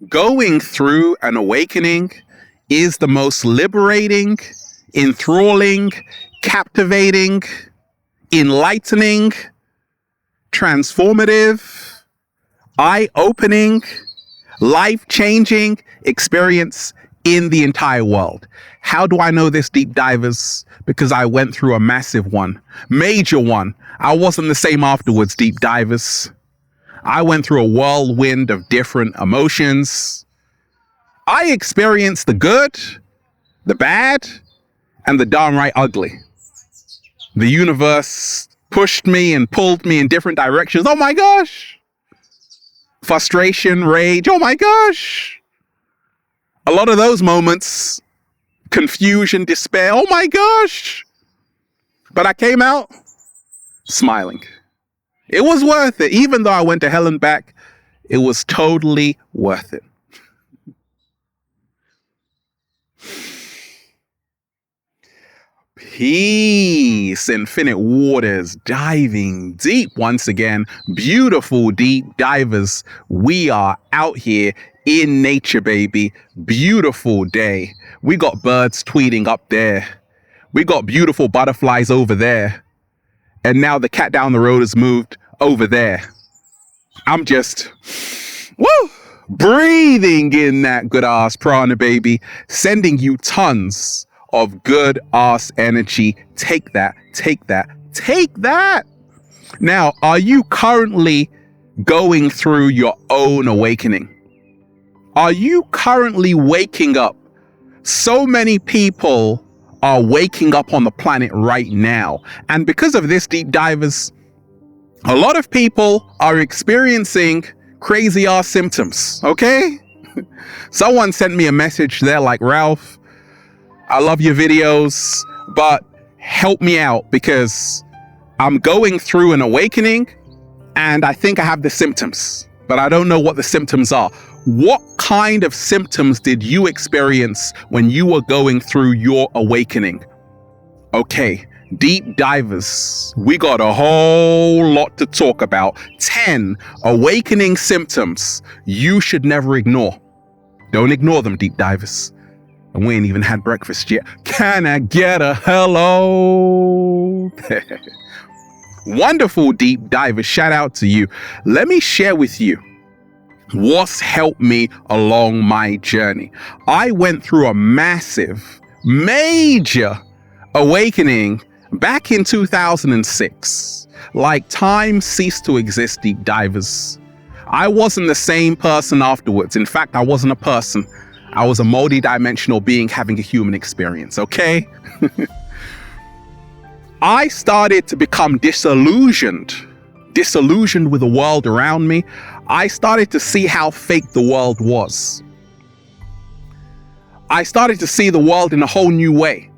Going through an awakening is the most liberating, enthralling, captivating, enlightening, transformative, eye-opening, life-changing experience in the entire world. How do I know this, deep divers? Because I went through a massive one, major one. I wasn't the same afterwards, deep divers. I went through a whirlwind of different emotions. I experienced the good, the bad, and the downright ugly. The universe pushed me and pulled me in different directions. Oh my gosh. Frustration, rage. Oh my gosh. A lot of those moments, confusion, despair. Oh my gosh. But I came out smiling. It was worth it. Even though I went to hell and back, it was totally worth it. Peace, infinite waters, diving deep once again. Beautiful deep divers. We are out here in nature, baby. Beautiful day. We got birds tweeting up there. We got beautiful butterflies over there. And now the cat down the road has moved over there. I'm just, breathing in that good ass prana, baby. Sending you tons of good ass energy. Take that, take that, take that. Now, are you currently going through your own awakening? Are you currently waking up? So many people are waking up on the planet right now. And because of this, deep divers, a lot of people are experiencing crazy ass symptoms, okay? Someone sent me a message there like, Ralph, I love your videos, but help me out because I'm going through an awakening and I think I have the symptoms, but I don't know what the symptoms are. What kind of symptoms did you experience when you were going through your awakening? Okay, deep divers, we got a whole lot to talk about. 10 awakening symptoms you should never ignore. Don't ignore them, deep divers. And we ain't even had breakfast yet. Can I get a hello? Wonderful deep divers, shout out to you. Let me share with you what's helped me along my journey. I went through a massive, major awakening back in 2006. Like time ceased to exist, deep divers. I wasn't the same person afterwards. In fact, I wasn't a person. I was a multi-dimensional being having a human experience, okay? I started to become disillusioned with the world around me. I started to see how fake the world was. I started to see the world in a whole new way.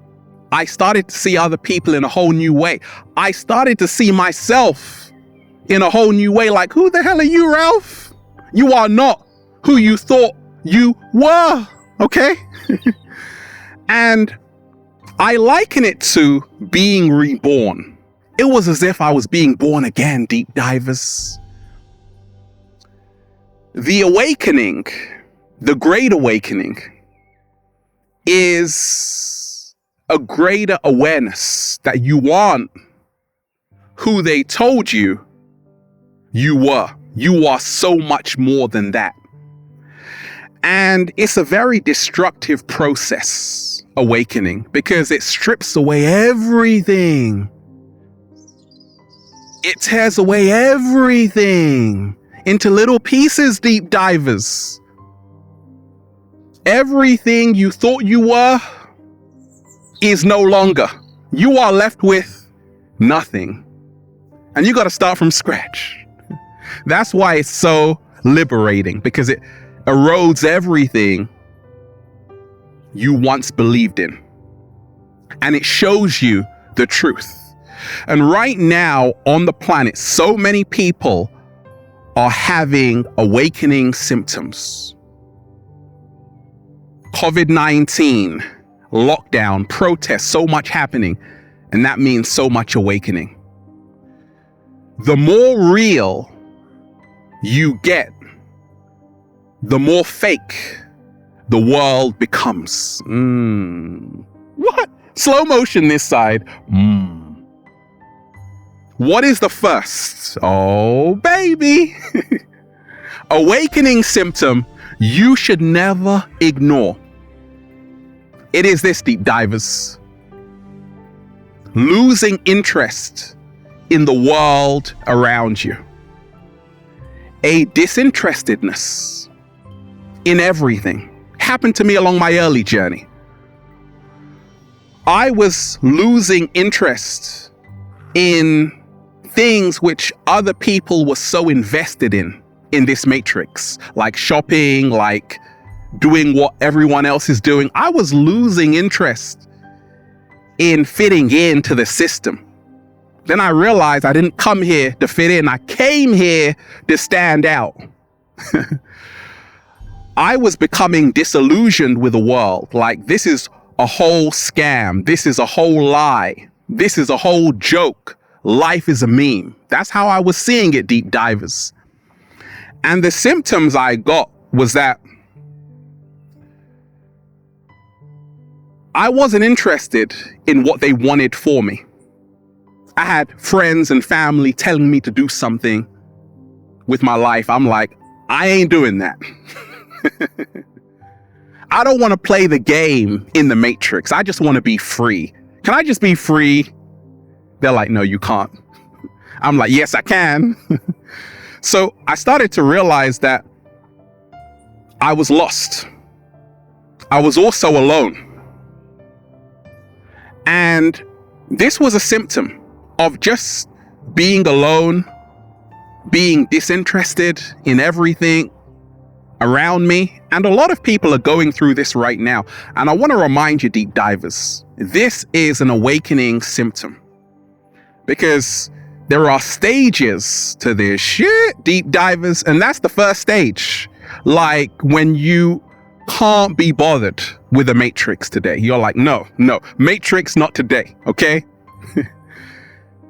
I started to see other people in a whole new way. I started to see myself in a whole new way. Like, who the hell are you, Ralph? You are not who you thought you were, okay? And I liken it to being reborn. It was as if I was being born again, deep divers. The awakening, the great awakening, is a greater awareness that you aren't who they told you you were. You are so much more than that. And it's a very destructive process, awakening, because it strips away everything. It tears away everything into little pieces, deep divers. Everything you thought you were is no longer. You are left with nothing. And you got to start from scratch. That's why it's so liberating, because it erodes everything you once believed in. And it shows you the truth. And right now on the planet, so many people are having awakening symptoms. COVID-19, lockdown, protests, so much happening. And that means so much awakening. The more real you get the more fake the world becomes. What? Slow motion this side. What is the first? Oh, baby. Awakening symptom you should never ignore. It is this, deep divers. Losing interest in the world around you. A disinterestedness in everything. Happened to me along my early journey. I was losing interest in things which other people were so invested in this matrix, like shopping, like doing what everyone else is doing. I was losing interest in fitting into the system. Then I realized I didn't come here to fit in. I came here to stand out. I was becoming disillusioned with the world. Like, this is a whole scam. This is a whole lie. This is a whole joke. Life is a meme. That's how I was seeing it, deep divers. And the symptoms I got was that I wasn't interested in what they wanted for me. I had friends and family telling me to do something with my life. I'm like, I ain't doing that. I don't want to play the game in the matrix. I just want to be free. Can I just be free? They're like, no, you can't. I'm like, yes, I can. So I started to realize that I was lost. I was also alone. And this was a symptom of just being alone, being disinterested in everything around me. And a lot of people are going through this right now. And I want to remind you, deep divers, this is an awakening symptom, because there are stages to this shit, deep divers. And that's the first stage. Like when you can't be bothered with the matrix today. You're like, no, matrix, not today. Okay.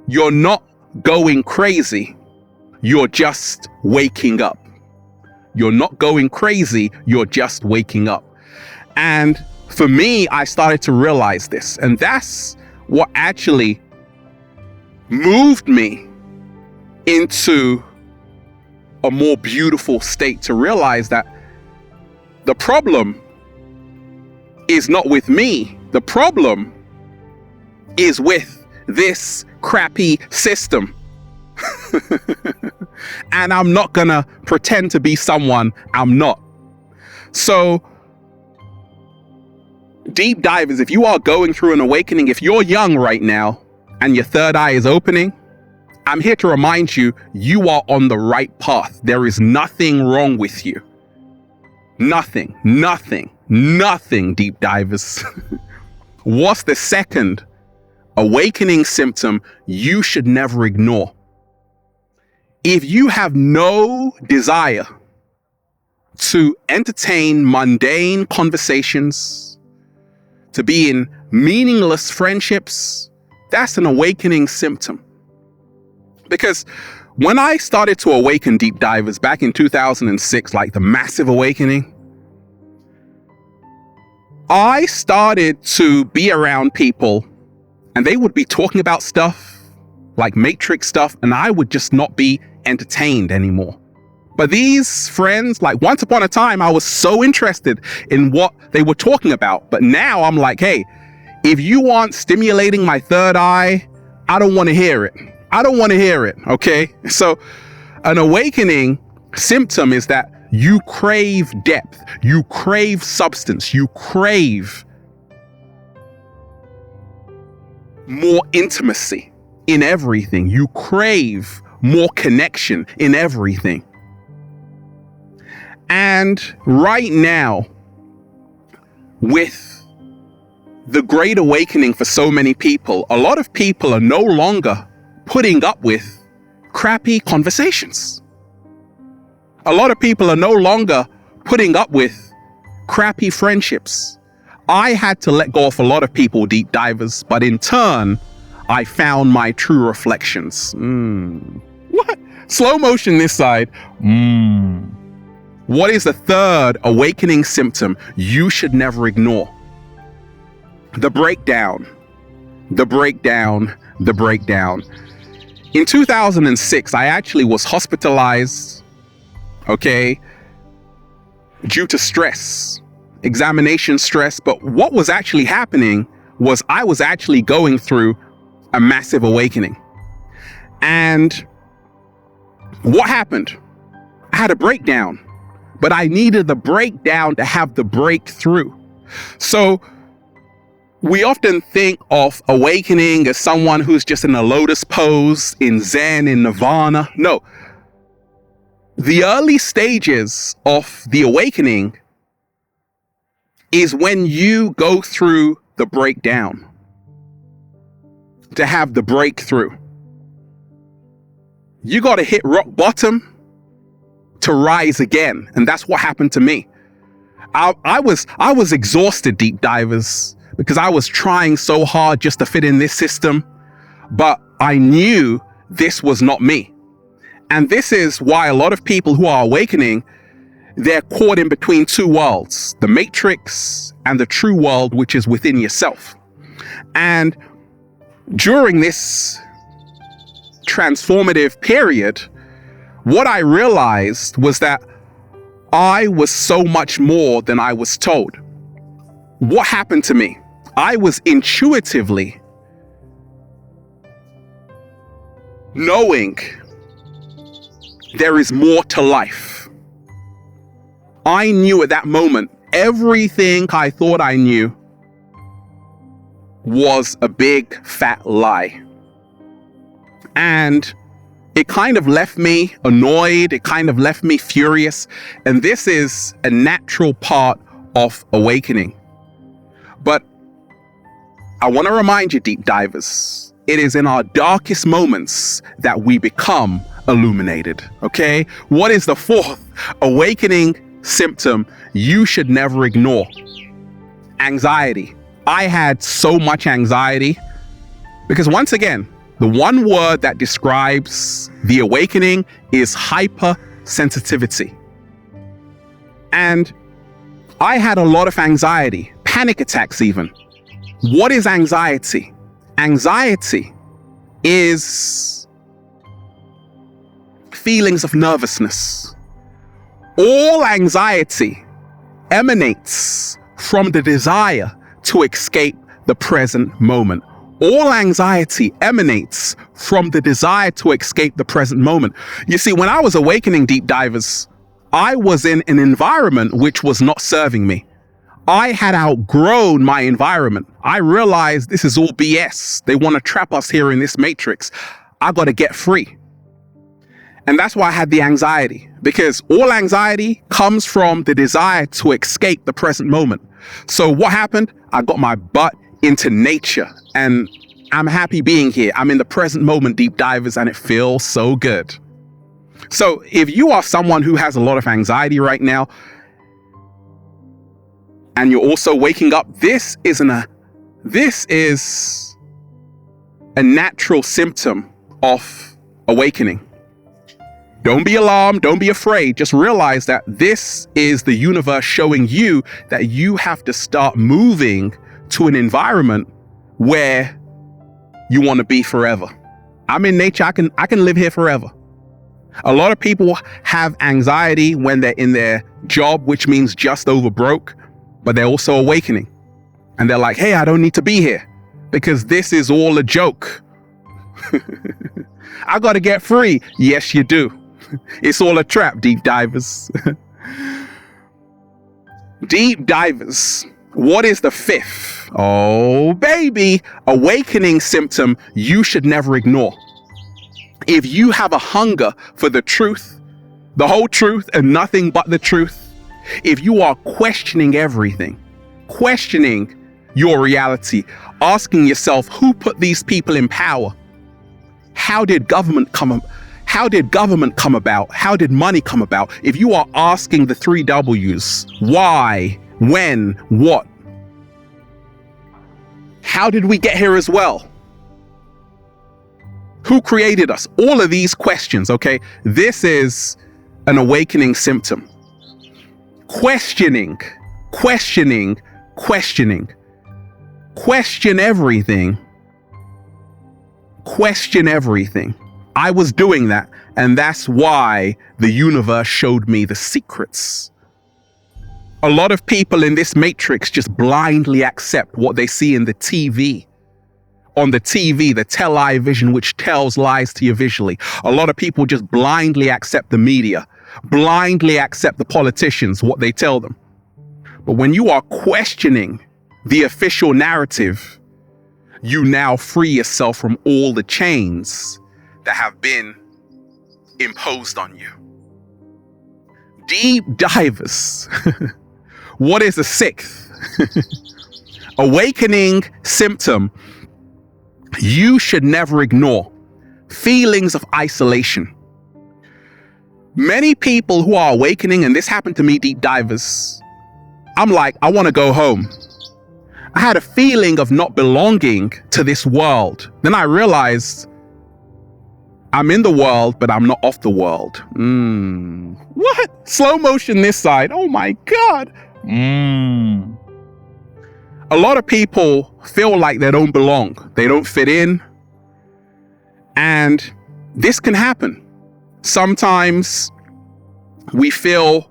You're not going crazy. You're just waking up. You're not going crazy. You're just waking up. And for me, I started to realize this. And that's what actually moved me into a more beautiful state, to realize that the problem is not with me. The problem is with this crappy system. And I'm not gonna pretend to be someone I'm not. So, deep divers, if you are going through an awakening, if you're young right now and your third eye is opening, I'm here to remind you, you are on the right path. There is nothing wrong with you. Nothing, deep divers. What's the second awakening symptom you should never ignore? If you have no desire to entertain mundane conversations, to be in meaningless friendships, that's an awakening symptom. Because when I started to awaken, deep divers, back in 2006, like the massive awakening, I started to be around people and they would be talking about stuff like matrix stuff, and I would just not be entertained anymore. But these friends, like once upon a time, I was so interested in what they were talking about. But now I'm like, hey, if you aren't stimulating my third eye, I don't want to hear it. I don't want to hear it. Okay. So an awakening symptom is that you crave depth, you crave substance, you crave more intimacy in everything. You crave more connection in everything. And right now, with the great awakening for so many people, a lot of people are no longer putting up with crappy conversations. A lot of people are no longer putting up with crappy friendships. I had to let go of a lot of people, deep divers, but in turn, I found my true reflections. What? Slow motion this side. What is the third awakening symptom you should never ignore? The breakdown, the breakdown, the breakdown. In 2006, I actually was hospitalized, okay, due to stress, examination stress. But what was actually happening was I was actually going through a massive awakening. And what happened? I had a breakdown, but I needed the breakdown to have the breakthrough. So we often think of awakening as someone who's just in a lotus pose, in Zen, in Nirvana. No. The early stages of the awakening is when you go through the breakdown to have the breakthrough. You got to hit rock bottom to rise again. And that's what happened to me. I was exhausted, deep divers, because I was trying so hard just to fit in this system, but I knew this was not me. And this is why a lot of people who are awakening, they're caught in between two worlds, the matrix and the true world, which is within yourself. And during this transformative period, what I realized was that I was so much more than I was told. What happened to me? I was intuitively knowing there is more to life. I knew at that moment everything I thought I knew was a big fat lie. And it kind of left me annoyed. It kind of left me furious. And this is a natural part of awakening. But I want to remind you, deep divers, it is in our darkest moments that we become illuminated. Okay? What is the fourth awakening symptom you should never ignore? Anxiety. I had so much anxiety because, once again, the one word that describes the awakening is hypersensitivity. And I had a lot of anxiety, panic attacks even. What is anxiety? Anxiety is feelings of nervousness. All anxiety emanates from the desire to escape the present moment. All anxiety emanates from the desire to escape the present moment. You see, when I was awakening, deep divers, I was in an environment which was not serving me. I had outgrown my environment. I realized this is all BS. They want to trap us here in this matrix. I got to get free. And that's why I had the anxiety, because all anxiety comes from the desire to escape the present moment. So what happened? I got my butt into nature and I'm happy being here. I'm in the present moment, deep divers, and it feels so good. So if you are someone who has a lot of anxiety right now, and you're also waking up, this is a natural symptom of awakening. Don't be alarmed. Don't be afraid. Just realize that this is the universe showing you that you have to start moving to an environment where you want to be forever. I'm in nature. I can live here forever. A lot of people have anxiety when they're in their job, which means just over broke, but they're also awakening. And they're like, hey, I don't need to be here because this is all a joke. I got to get free. Yes, you do. It's all a trap, deep divers. Deep divers. What is the fifth? Oh, baby. Awakening symptom you should never ignore. If you have a hunger for the truth, the whole truth and nothing but the truth, if you are questioning everything, questioning your reality, asking yourself, who put these people in power? How did government come about? How did money come about? If you are asking the 3 W's, why, when, what? How did we get here as well? Who created us? All of these questions, okay? This is an awakening symptom. questioning. Question everything. Question everything. I was doing that, and that's why the universe showed me the secrets. A lot of people in this matrix just blindly accept what they see in the TV. On the TV, the television, which tells lies to you visually. A lot of people just blindly accept the media, blindly accept the politicians, what they tell them. But when you are questioning the official narrative, you now free yourself from all the chains that have been imposed on you. Deep divers. What is the sixth awakening symptom you should never ignore? Feelings of isolation. Many people who are awakening, and this happened to me, deep divers, I'm like, I want to go home. I had a feeling of not belonging to this world. Then I realized I'm in the world, but I'm not of the world. What? Slow motion this side. Oh my God. A lot of people feel like they don't belong. They don't fit in. And this can happen. Sometimes we feel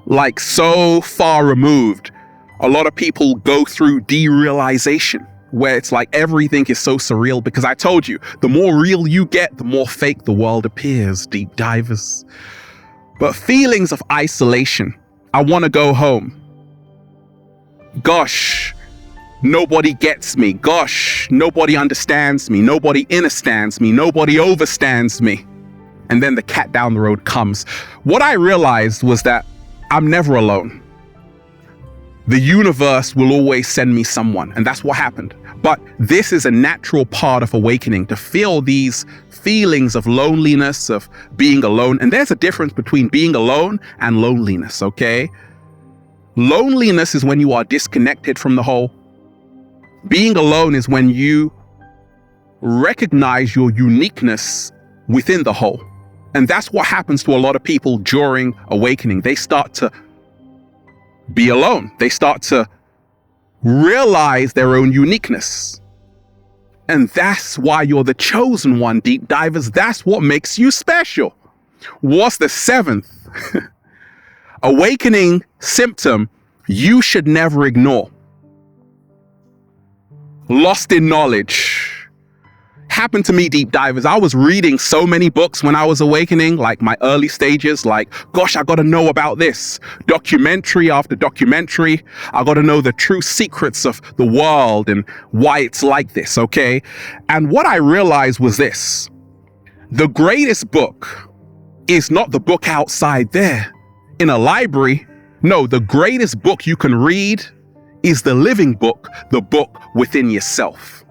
like so far removed. A lot of people go through derealization, where it's like everything is so surreal, because I told you, the more real you get, the more fake the world appears, deep divers. But feelings of isolation. I want to go home. Gosh, nobody gets me. Gosh, nobody understands me. Nobody understands me. Nobody overstands me. And then the cat down the road comes. What I realized was that I'm never alone. The universe will always send me someone, and that's what happened. But this is a natural part of awakening, to feel these feelings of loneliness, of being alone. And there's a difference between being alone and loneliness, okay? Loneliness is when you are disconnected from the whole. Being alone is when you recognize your uniqueness within the whole. And that's what happens to a lot of people during awakening. They start to be alone. They start to realize their own uniqueness. And that's why you're the chosen one, deep divers. That's what makes you special. What's the seventh awakening symptom you should never ignore? Lost in knowledge. Happened to me, deep divers. I was reading so many books when I was awakening, like my early stages, like, gosh, I got to know about this. Documentary after documentary. I got to know the true secrets of the world and why it's like this, okay? And what I realized was this. The greatest book is not the book outside there in a library. No, the greatest book you can read is the living book, the book within yourself.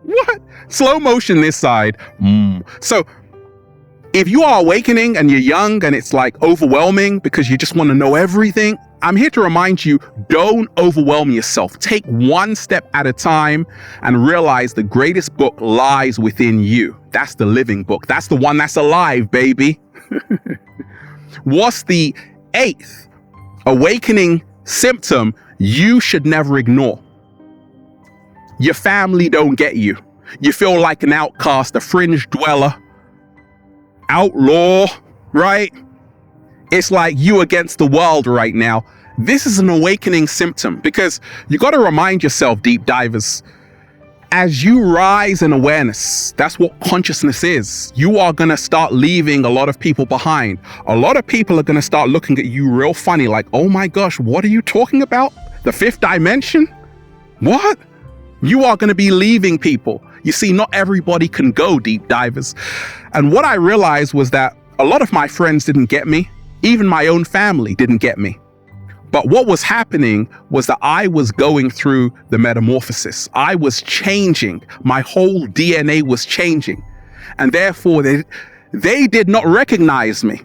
What? Slow motion this side. So if you are awakening and you're young and it's like overwhelming because you just want to know everything, I'm here to remind you, don't overwhelm yourself. Take one step at a time and realize the greatest book lies within you. That's the living book. That's the one that's alive, baby. What's the eighth awakening symptom you should never ignore? Your family don't get you. You feel like an outcast, a fringe dweller, outlaw, right? It's like you against the world right now. This is an awakening symptom, because you got to remind yourself, deep divers, as you rise in awareness, that's what consciousness is. You are going to start leaving a lot of people behind. A lot of people are going to start looking at you real funny, like, oh my gosh, what are you talking about? The fifth dimension? What? You are going to be leaving people. You see, not everybody can go, deep divers. And what I realized was that a lot of my friends didn't get me. Even my own family didn't get me. But what was happening was that I was going through the metamorphosis. I was changing. My whole DNA was changing. And therefore, they did not recognize me.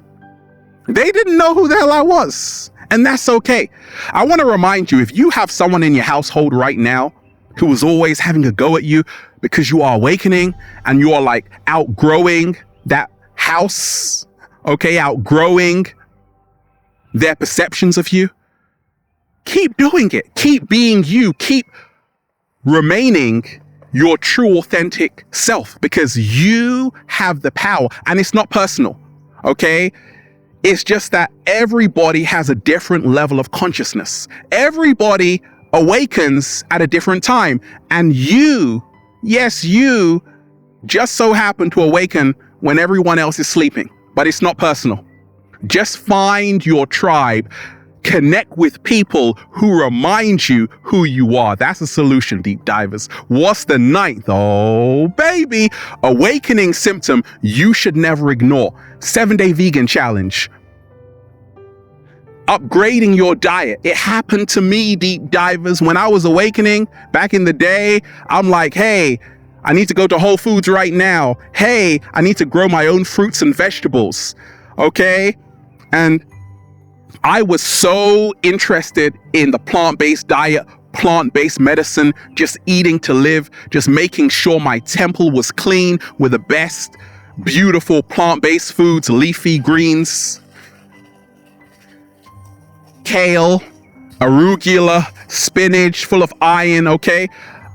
They didn't know who the hell I was. And that's okay. I want to remind you, if you have someone in your household right now who is always having a go at you because you are awakening and you are like outgrowing that house, okay, outgrowing their perceptions of you, keep doing it. Keep being you. Keep remaining your true, authentic self, because you have the power. And it's not personal, okay? It's just that everybody has a different level of consciousness. Everybody awakens at a different time. And you, yes, you just so happen to awaken when everyone else is sleeping. But it's not personal. Just find your tribe. Connect with people who remind you who you are. That's a solution, deep divers. What's the ninth? Oh, baby. Awakening symptom you should never ignore. 7-day vegan challenge. Upgrading your diet. It happened to me, deep divers. When I was awakening back in the day, I'm like, hey, I need to go to Whole Foods right now. Hey, I need to grow my own fruits and vegetables. Okay? And I was so interested in the plant-based diet, plant-based medicine, just eating to live, just making sure my temple was clean with the best, beautiful plant-based foods, leafy greens, kale, arugula, spinach, full of iron, okay?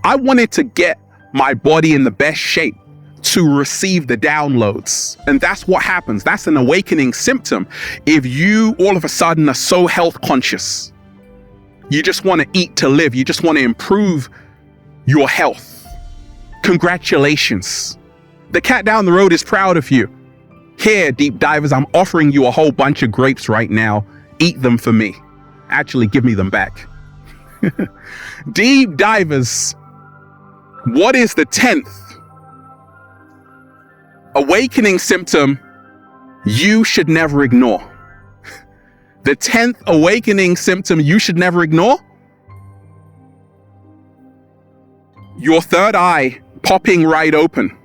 I wanted to get my body in the best shape to receive the downloads. And that's what happens. That's an awakening symptom. If you all of a sudden are so health conscious, you just want to eat to live, you just want to improve your health, congratulations. The cat down the road is proud of you. Here, deep divers, I'm offering you a whole bunch of grapes right now. Eat them for me. Actually, give me them back. Deep divers, what is the 10th awakening symptom you should never ignore? The 10th awakening symptom you should never ignore? Your third eye popping right open.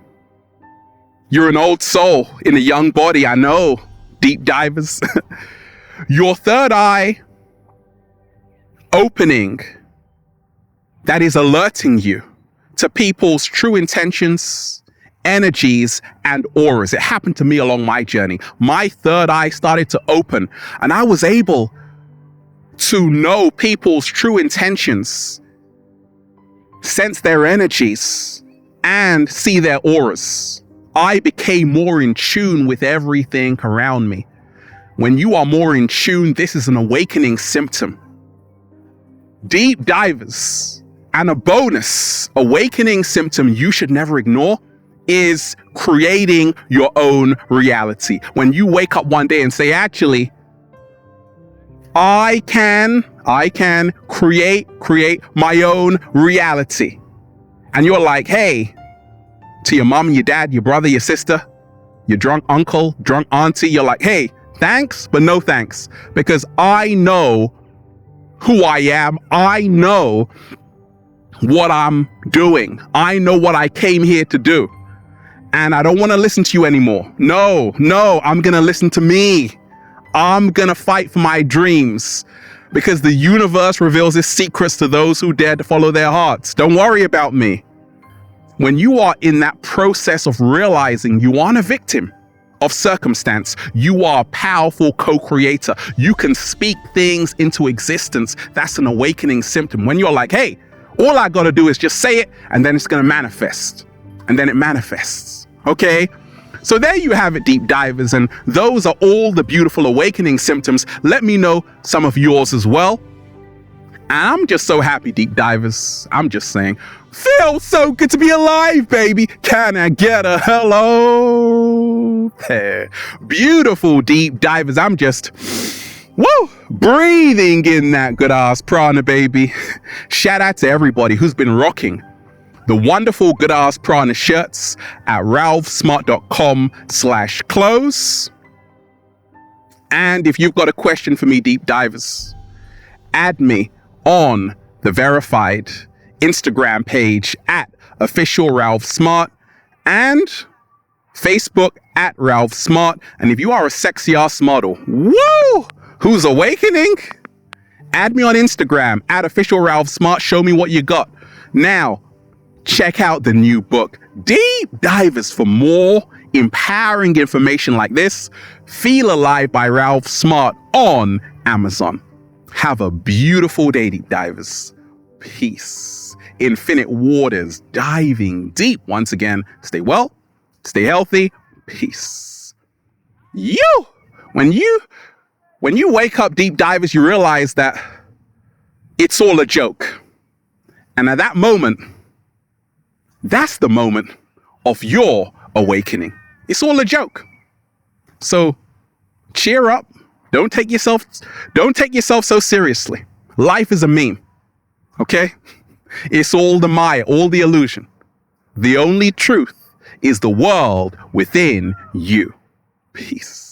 You're an old soul in a young body, I know, deep divers. Your third eye opening, that is alerting you to people's true intentions, energies, and auras. It happened to me along my journey. My third eye started to open, and I was able to know people's true intentions, sense their energies, and see their auras. I became more in tune with everything around me. When you are more in tune, this is an awakening symptom. Deep divers, and a bonus awakening symptom you should never ignore is creating your own reality. When you wake up one day and say, actually, I can create my own reality. And you're like, hey, to your mom, your dad, your brother, your sister, your drunk uncle, drunk auntie, you're like, hey, thanks, but no thanks. Because I know who I am. I know what I'm doing. I know what I came here to do. And I don't want to listen to you anymore. No, I'm going to listen to me. I'm going to fight for my dreams, because the universe reveals its secrets to those who dare to follow their hearts. Don't worry about me. When you are in that process of realizing you aren't a victim of circumstance, you are a powerful co-creator. You can speak things into existence. That's an awakening symptom. When you're like, hey, all I got to do is just say it, and then it's going to manifest. And then it manifests. Okay? So there you have it, deep divers. And those are all the beautiful awakening symptoms. Let me know some of yours as well. And I'm just so happy, deep divers. I'm just saying, feels so good to be alive, baby. Can I get a hello there? Beautiful, deep divers. I'm just, breathing in that good ass prana, baby. Shout out to everybody who's been rocking the wonderful good ass prana shirts at ralphsmart.com/clothes. And if you've got a question for me, deep divers, add me on the verified Instagram page at official Ralph Smart and Facebook at Ralph Smart. And if you are a sexy ass model, who's awakening, add me on Instagram at official Ralph Smart. Show me what you got. Now, check out the new book, Deep Divers, for more empowering information like this. Feel Alive by Ralph Smart on Amazon. Have a beautiful day, deep divers. Peace. Infinite waters, diving deep. Once again, stay well, stay healthy. Peace. When you wake up, deep divers, you realize that it's all a joke. And at that moment, that's the moment of your awakening. It's all a joke. So cheer up. Don't take yourself so seriously. Life is a meme. Okay? It's all the Maya, all the illusion. The only truth is the world within you. Peace.